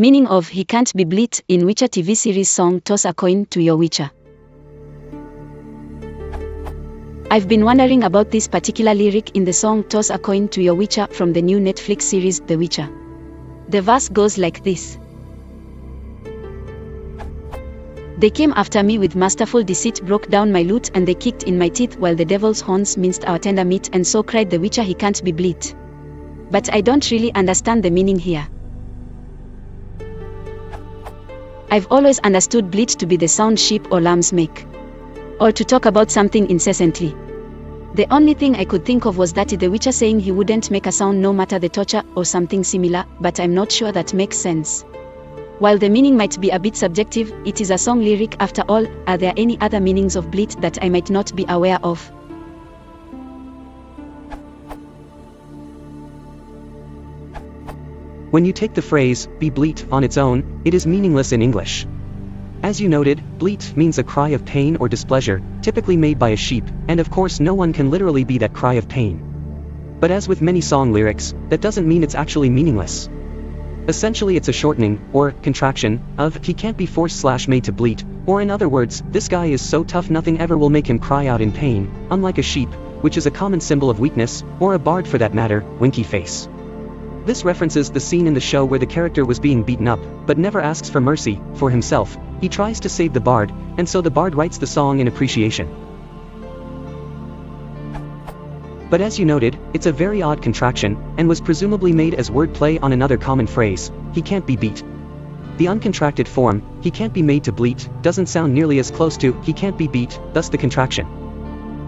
Meaning of He Can't Be Bleat in Witcher TV series song Toss a Coin to Your Witcher. I've been wondering about this particular lyric in the song Toss a Coin to Your Witcher from the new Netflix series The Witcher. The verse goes like this. They came after me with masterful deceit, broke down my loot, and they kicked in my teeth while the devil's horns minced our tender meat, and so cried the Witcher, he can't be bleat. But I don't really understand the meaning here. I've always understood bleat to be the sound sheep or lambs make, or to talk about something incessantly. The only thing I could think of was that the Witcher saying he wouldn't make a sound no matter the torture, or something similar, but I'm not sure that makes sense. While the meaning might be a bit subjective, it is a song lyric after all. Are there any other meanings of bleat that I might not be aware of? When you take the phrase, be bleat, on its own, it is meaningless in English. As you noted, bleat means a cry of pain or displeasure, typically made by a sheep, and of course no one can literally be that cry of pain. But as with many song lyrics, that doesn't mean it's actually meaningless. Essentially it's a shortening, or contraction, of he can't be forced/made to bleat, or in other words, this guy is so tough nothing ever will make him cry out in pain, unlike a sheep, which is a common symbol of weakness, or a bard for that matter, winky face. This references the scene in the show where the character was being beaten up, but never asks for mercy, for himself. He tries to save the bard, and so the bard writes the song in appreciation. But as you noted, it's a very odd contraction, and was presumably made as wordplay on another common phrase, he can't be beat. The uncontracted form, he can't be made to bleat, doesn't sound nearly as close to he can't be beat, thus the contraction.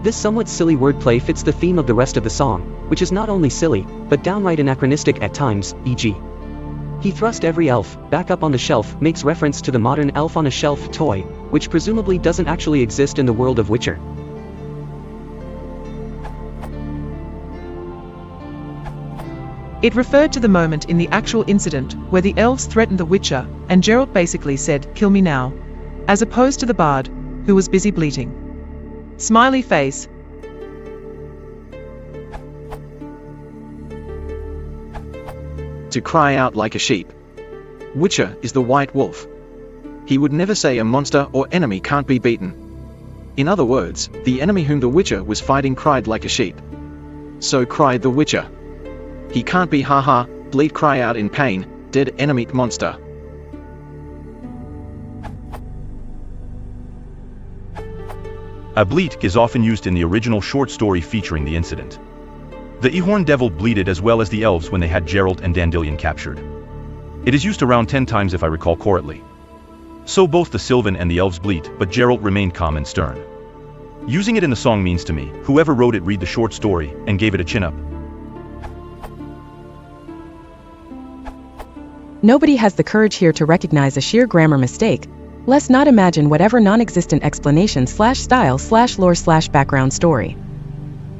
This somewhat silly wordplay fits the theme of the rest of the song, which is not only silly, but downright anachronistic at times, e.g. He thrust every elf back up on the shelf makes reference to the modern elf on a shelf toy, which presumably doesn't actually exist in the world of Witcher. It referred to the moment in the actual incident where the elves threatened the Witcher, and Geralt basically said, "Kill me now," as opposed to the bard, who was busy bleating. Smiley face. To cry out like a sheep. Witcher is the white wolf. He would never say a monster or enemy can't be beaten. In other words, the enemy whom the Witcher was fighting cried like a sheep. So cried the Witcher. He can't be haha, bleat cry out in pain, dead enemy monster. A bleat is often used in the original short story featuring the incident. The Ehorn devil bleated as well as the elves when they had Geralt and Dandelion captured. It is used around 10 times if I recall correctly. So both the Sylvan and the elves bleat, but Geralt remained calm and stern. Using it in the song means to me, whoever wrote it read the short story and gave it a chin up. Nobody has the courage here to recognize a sheer grammar mistake. Let's not imagine whatever non-existent explanation/style/lore/background story.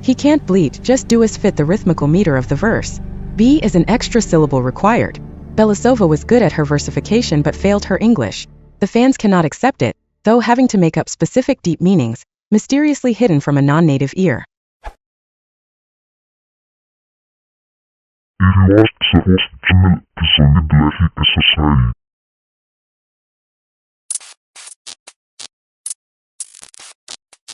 He can't bleat, just do as fit the rhythmical meter of the verse. B is an extra syllable required. Belisova was good at her versification but failed her English. The fans cannot accept it, though having to make up specific deep meanings, mysteriously hidden from a non-native ear. It lost the host channel to solid SSI.